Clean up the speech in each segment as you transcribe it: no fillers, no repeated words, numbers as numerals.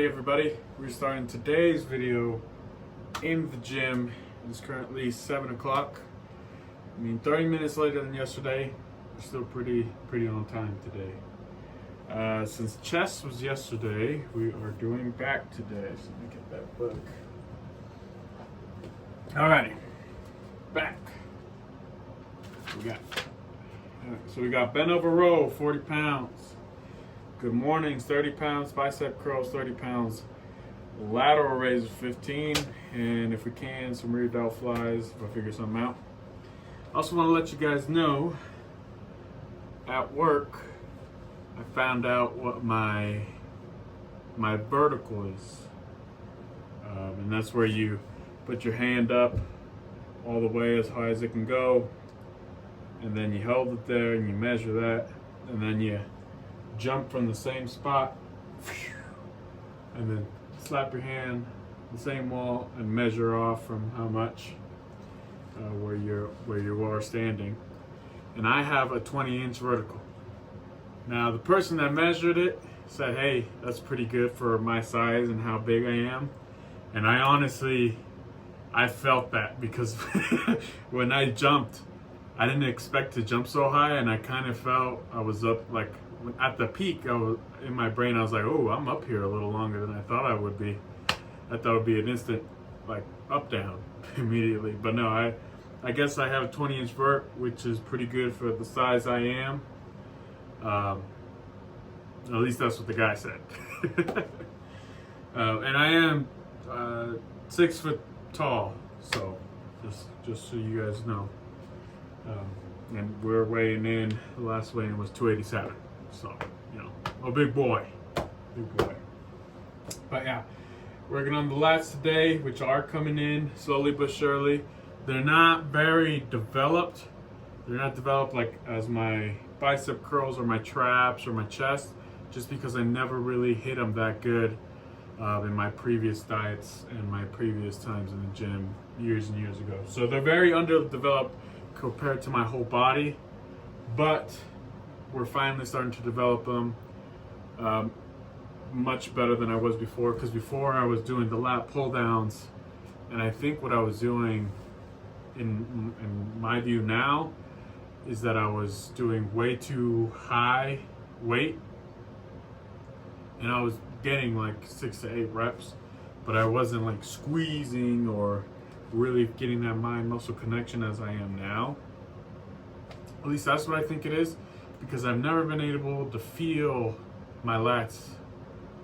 Howdy everybody, we're starting today's video in the gym. It's currently 7 o'clock. 30 minutes later than yesterday. We're still pretty on time today. Since chest was yesterday, we are doing back today. So let me get that book. Alrighty, back. We got bent over row, 40 pounds. Good mornings, 30 pounds. Bicep curls, 30 pounds. Lateral raises, 15. And if we can, some rear delt flies if I figure something out. Also want to let you guys know, at work, I found out what my vertical is. And that's where you put your hand up all the way as high as it can go. And then you hold it there and you measure that. And then you jump from the same spot and then slap your hand the same wall and measure off from how much where you are standing. And I have a 20-inch vertical. Now the person that measured it said, hey, that's pretty good for my size and how big I am. And I felt that because when I jumped, I didn't expect to jump so high, and I kind of felt I was up, like at the peak. In my brain I was like, oh, I'm up here a little longer than I thought I would be. I thought it would be an instant like up down immediately, but no, I guess I have a 20-inch vert, which is pretty good for the size I am. At least that's what the guy said. And I am 6 foot tall, so just so you guys know. And we're weighing in, the last weigh-in was 287. So, a big boy. But yeah, working on the lats today, which are coming in slowly but surely. They're not very developed. They're not developed like as my bicep curls or my traps or my chest, just because I never really hit them that good in my previous diets and my previous times in the gym years and years ago. So they're very underdeveloped compared to my whole body, but we're finally starting to develop them much better than I was before, because before I was doing the lat pull downs, and I think what I was doing in my view now is that I was doing way too high weight, and I was getting like 6 to 8 reps, but I wasn't like squeezing or really getting that mind muscle connection as I am now. At least that's what I think it is, because I've never been able to feel my lats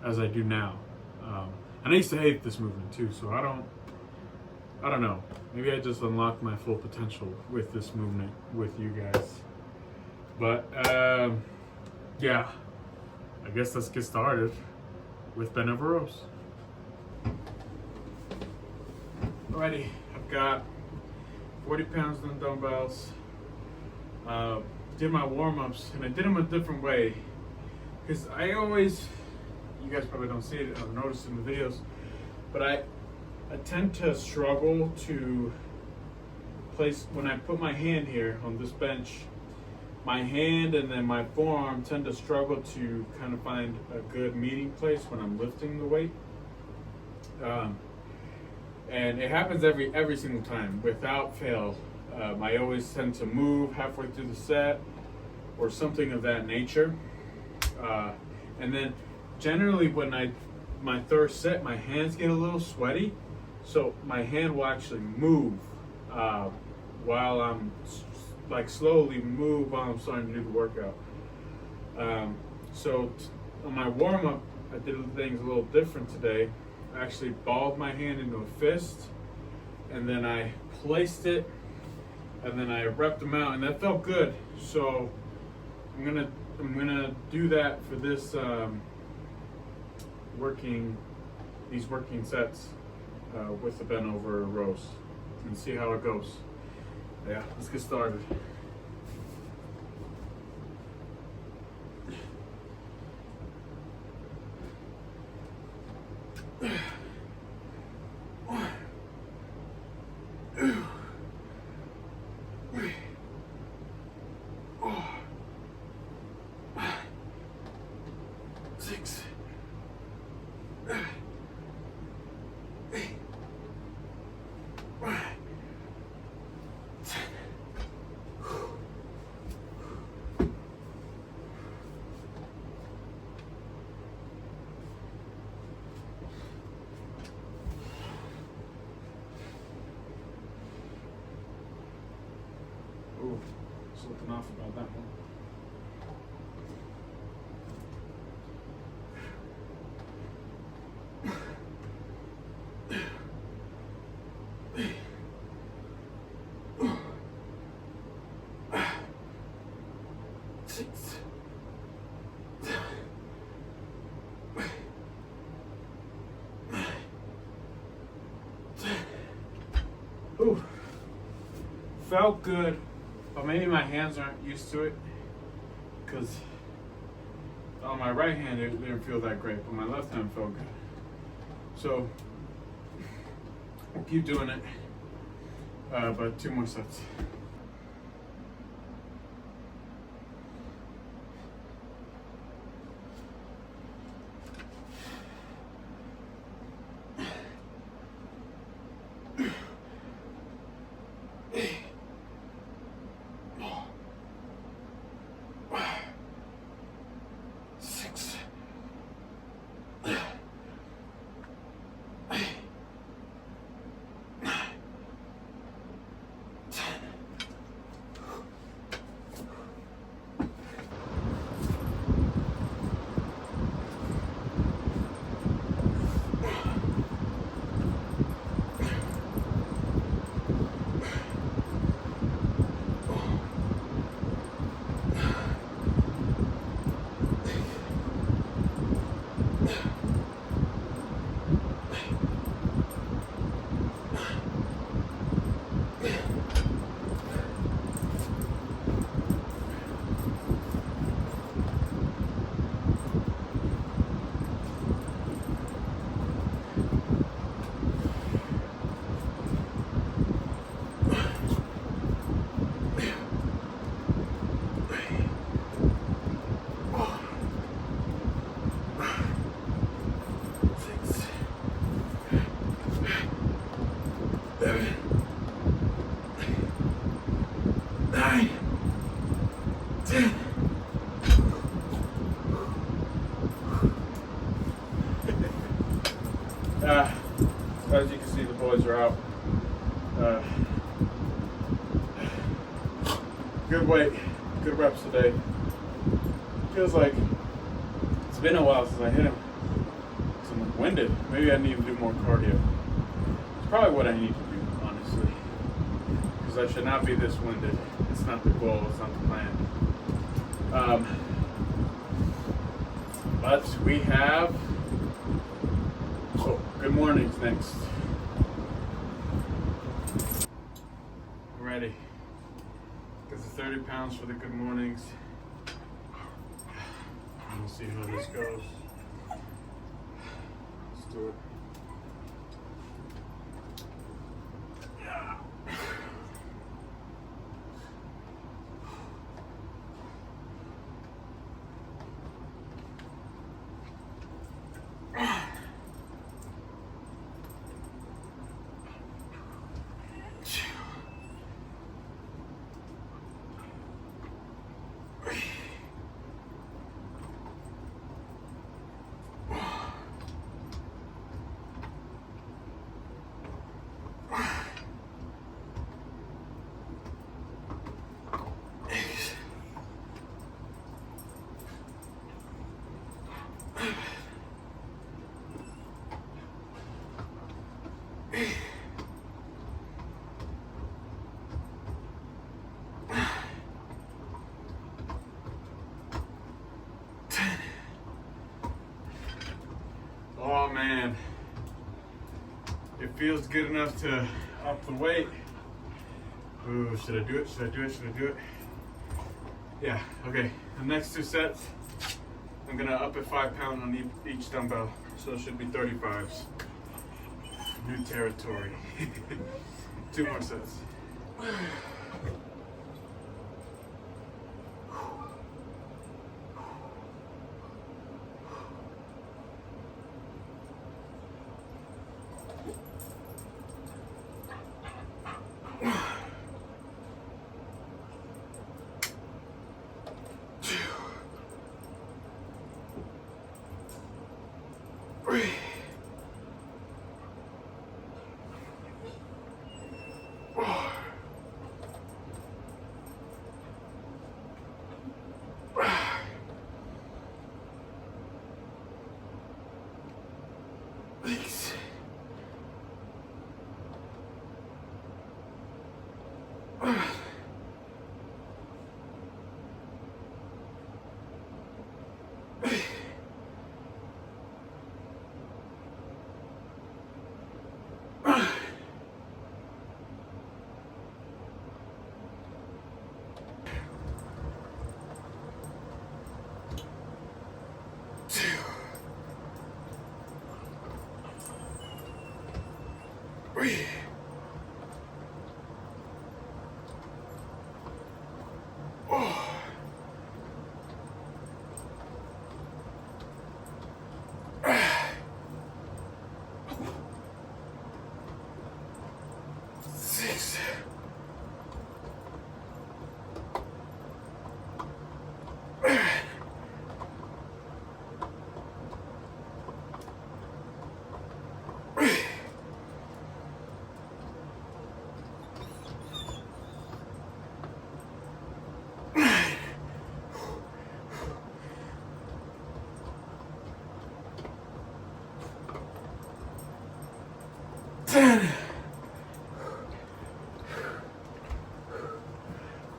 as I do now. And I used to hate this movement too, so I don't know. Maybe I just unlocked my full potential with this movement with you guys. But yeah, I guess let's get started with bent over rows. Alrighty, I've got 40 pounds on dumbbells. Did my warm-ups, and I did them a different way, because you guys probably don't see it, I've noticed in the videos, but I tend to struggle to place, when I put my hand here on this bench, my hand and then my forearm tend to struggle to kind of find a good meeting place when I'm lifting the weight. And it happens every single time, without fail. I always tend to move halfway through the set or something of that nature. And then generally when my third set, my hands get a little sweaty. So my hand will actually move while I'm slowly move while I'm starting to do the workout. So on my warm up, I did things a little different today. I actually balled my hand into a fist, and then I placed it, and then I repped them out, and that felt good. So I'm gonna do that for this these working sets with the bent over rows, and see how it goes. Yeah, let's get started. Six. Something off about that one. Ooh, felt good, but maybe my hands aren't used to it, because on my right hand it didn't feel that great, but my left hand felt good. So I'll keep doing it, but 2 more sets. As you can see, the boys are out. Good weight, good reps today. Feels like it's been a while since I hit him. So I'm winded. Maybe I need to do more cardio. It's probably what I need to do, honestly. Because I should not be this winded. It's not the goal, it's not the plan. But we have good mornings next. Ready. Got the 30 pounds for the good mornings. We'll see how this goes. Let's do it. Oh man, it feels good enough to up the weight. Ooh, should I do it? Should I do it? Should I do it? Yeah, okay. The next 2 sets, I'm gonna up at 5 pounds on each dumbbell. So it should be 35s. New territory. 2 more sets.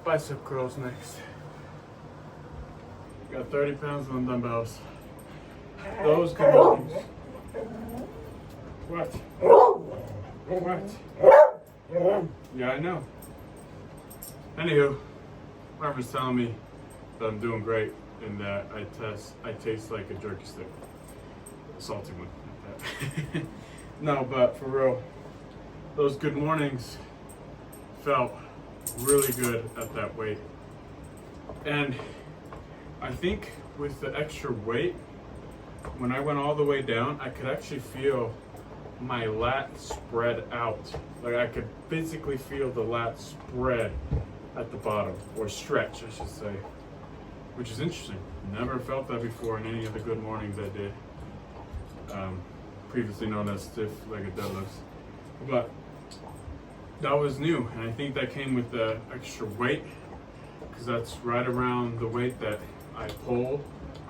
Bicep curls next. Got 30 pounds on dumbbells. Those good mornings. What? What? Yeah, I know. Anywho, Marvin's telling me that I'm doing great and that I taste like a jerky stick. A salty one. No, but for real, those good mornings felt really good at that weight. And I think with the extra weight, when I went all the way down, I could actually feel my lat spread out. Like I could physically feel the lat spread at the bottom, or stretch, I should say, which is interesting. Never felt that before in any of the good mornings I did, previously known as stiff-legged deadlifts. But that was new, and I think that came with the extra weight, because that's right around the weight that I pulled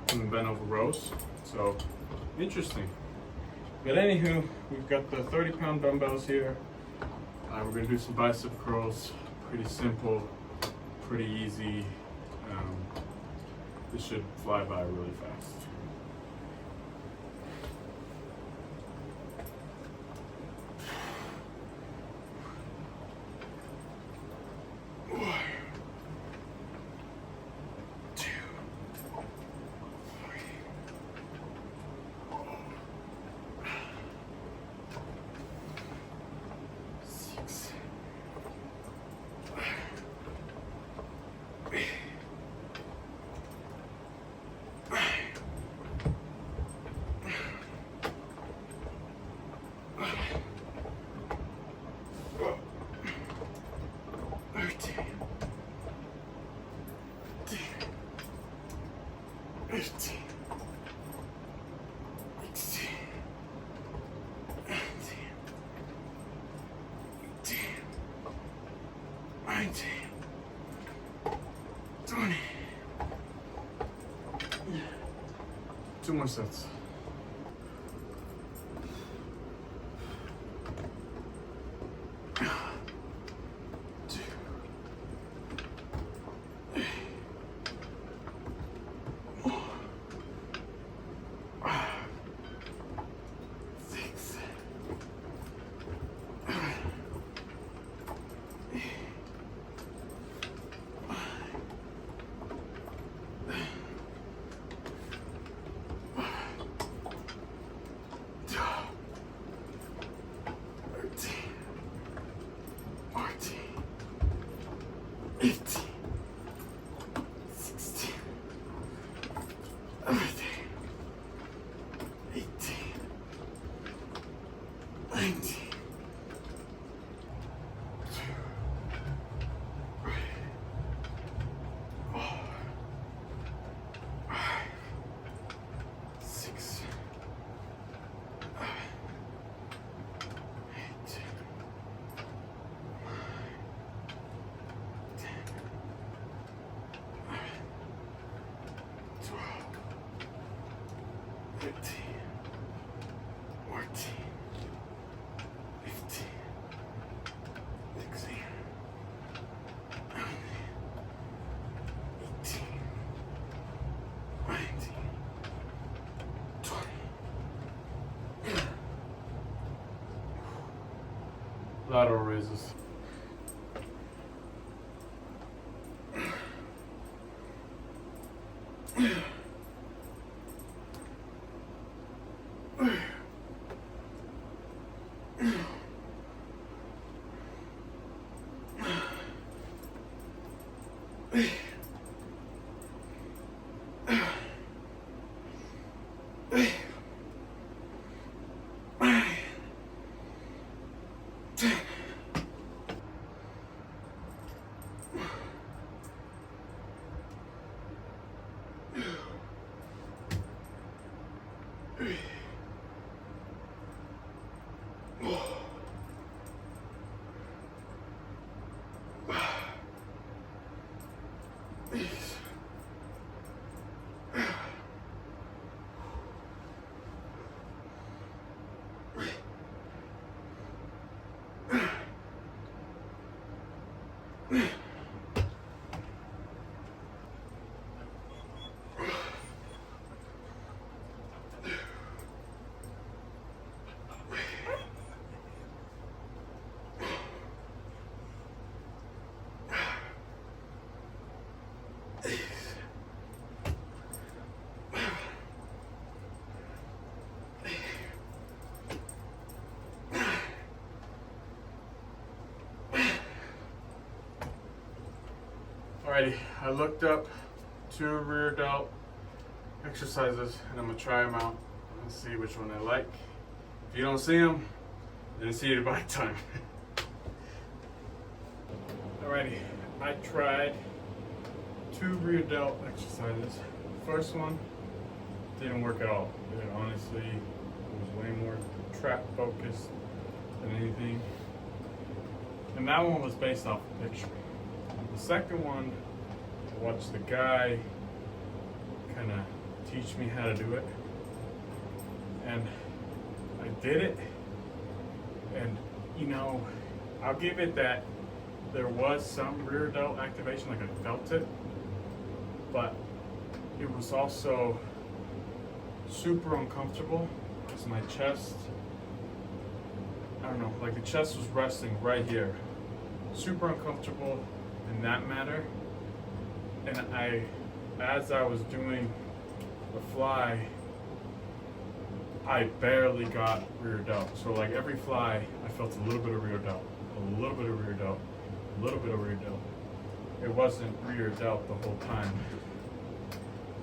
from the bent over rows. So interesting. But anywho, we've got the 30-pound dumbbells here. We're gonna do some bicep curls. Pretty simple, pretty easy. This should fly by really fast. Two more sets. Lateral raises. Alrighty, I looked up 2 rear delt exercises and I'm gonna try them out and see which one I like. If you don't see them, then see it by time. Alrighty, I tried 2 rear delt exercises. First one didn't work at all. It honestly was way more trap focused than anything. And that one was based off a picture. The second one, I watched the guy kind of teach me how to do it. And I did it. And, you know, I'll give it that there was some rear delt activation, like I felt it. But it was also super uncomfortable because my chest, I don't know, like the chest was resting right here. Super uncomfortable in that matter. And as I was doing the fly, I barely got rear delt. So like every fly, I felt a little bit of rear delt, a little bit of rear delt, a little bit of rear delt. It wasn't rear delt the whole time.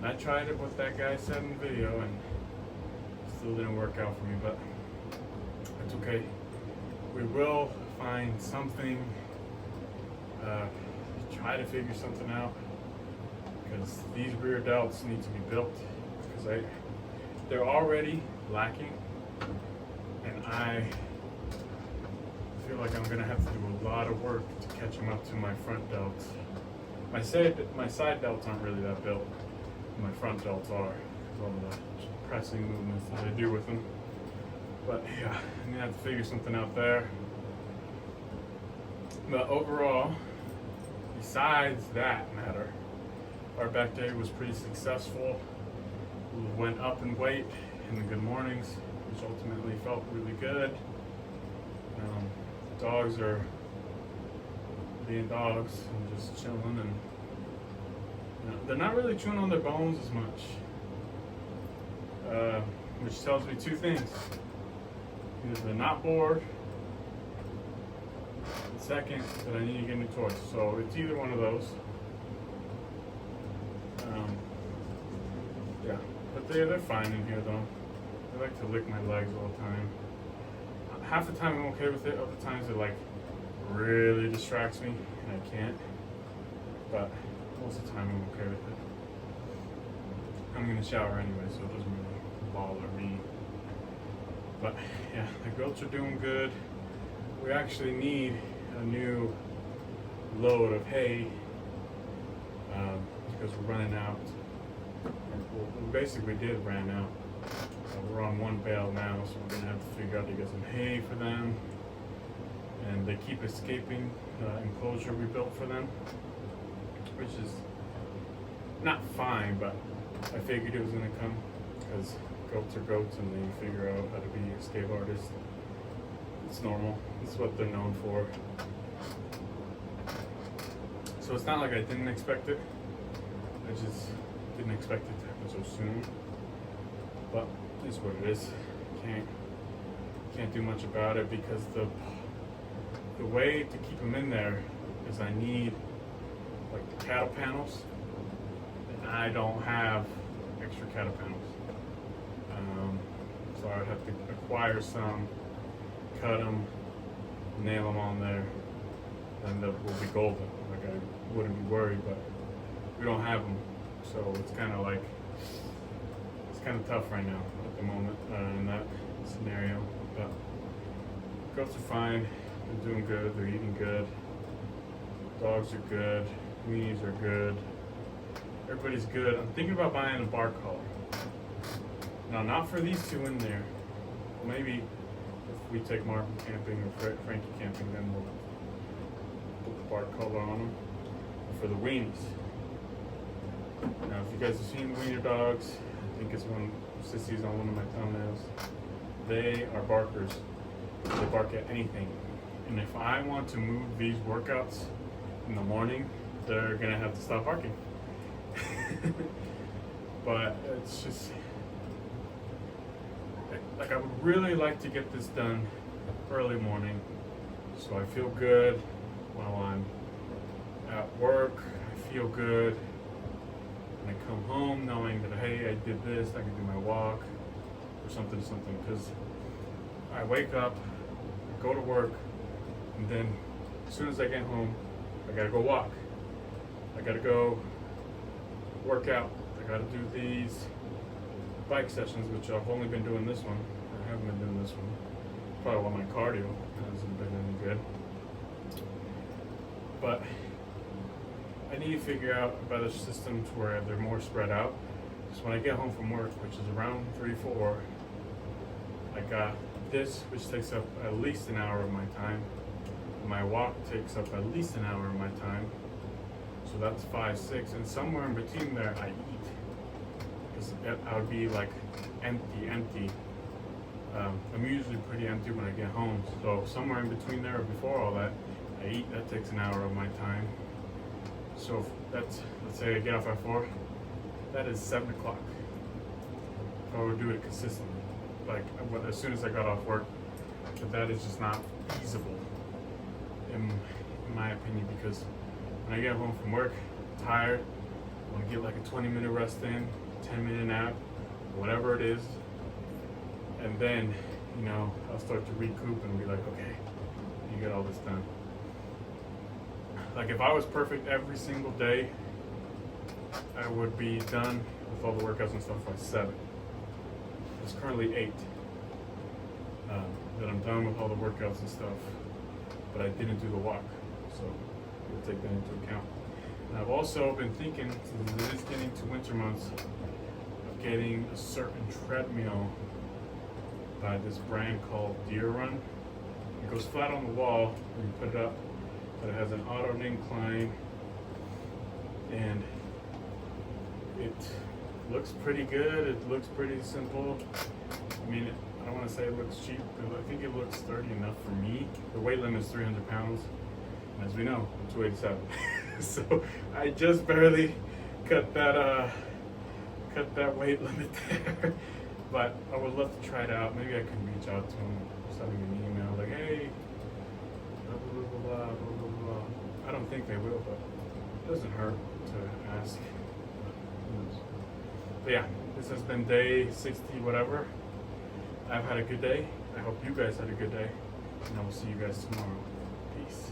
I tried it what that guy said in the video and it still didn't work out for me, but it's okay. We will find something, try to figure something out, because these rear delts need to be built because they're already lacking, and I feel like I'm gonna have to do a lot of work to catch them up to my front delts. My side delts aren't really that built. My front delts are, because all the pressing movements that I do with them. But yeah, I'm gonna have to figure something out there. But overall, besides that matter, our back day was pretty successful. We went up in weight in the good mornings, which ultimately felt really good. Dogs are being dogs and just chilling, and they're not really chewing on their bones as much, which tells me 2 things. Either they're not bored, and second, that I need to get new toys. So it's either one of those. Yeah, but they're fine in here though. They like to lick my legs all the time. Half the time I'm okay with it, other times it like really distracts me and I can't. But most of the time I'm okay with it. I'm gonna shower anyway, so it doesn't really bother me. But yeah, the goats are doing good. We actually need a new load of hay because we're running out. We basically did ran out. We're on 1 bale now, so we're gonna have to figure out to get some hay for them. And they keep escaping the enclosure we built for them, which is not fine, but I figured it was gonna come because goats are goats and they figure out how to be escape artists. It's normal. It's what they're known for. So it's not like I didn't expect it. I just didn't expect it to happen so soon. But it's what it is. Can't do much about it because the way to keep them in there is I need like the cattle panels, and I don't have extra cattle panels. So I would have to acquire some, cut them, nail them on there, and that will be golden. Like I wouldn't be worried, but we don't have them, so it's kind of like, it's kind of tough right now at the moment in that scenario. But goats are fine. They're doing good. They're eating good. Dogs are good. Weenies are good. Everybody's good. I'm thinking about buying a bark collar. Now, not for these two in there. Maybe if we take Martin camping or Frankie camping, then we'll put the bark collar on them. For the weenies. Now, if you guys have seen the wiener dogs, I think it's one Sissy's on one of my thumbnails. They are barkers. They bark at anything. And if I want to move these workouts in the morning, they're gonna have to stop barking. But it's just, like, I would really like to get this done early morning, so I feel good while I'm at work. I feel good when I come home knowing that, hey, I did this, I can do my walk or something, because I wake up, I go to work, and then as soon as I get home, I gotta go walk. I gotta go work out. I gotta do these bike sessions, which I've only been doing this one. I haven't been doing this one. Probably why my cardio hasn't been any good. But I need to figure out a better system to where they're more spread out. So when I get home from work, which is around 3, 4, I got this, which takes up at least an hour of my time. My walk takes up at least an hour of my time. So that's 5, 6, and somewhere in between there I eat. Because I would be like empty. I'm usually pretty empty when I get home. So somewhere in between there or before all that, I eat. That takes an hour of my time. So that's, let's say I get off at 4, that is 7 o'clock. If I would do it consistently, like as soon as I got off work, but that is just not feasible, in my opinion, because when I get home from work, I'm tired, I want to get like a 20-minute rest in, 10-minute nap, whatever it is, and then, I'll start to recoup and be like, okay, you get all this done. Like if I was perfect every single day, I would be done with all the workouts and stuff by 7. It's currently 8 that I'm done with all the workouts and stuff, but I didn't do the walk, so we'll take that into account. And I've also been thinking, since it is getting to winter months, of getting a certain treadmill by this brand called Deer Run. It goes flat on the wall when you put it up, but it has an auto incline, and it looks pretty good. It looks pretty simple. I mean, I don't want to say it looks cheap, but I think it looks sturdy enough for me. The weight limit is 300 pounds, and as we know, I'm 287. So I just barely cut that weight limit there. But I would love to try it out. Maybe I could reach out to them, send them an email like, hey, blah, blah, blah, blah, blah, blah, blah. I don't think they will, but it doesn't hurt to ask. But yeah, this has been day 60 whatever. I've had a good day. I hope you guys had a good day. And I will see you guys tomorrow. Peace.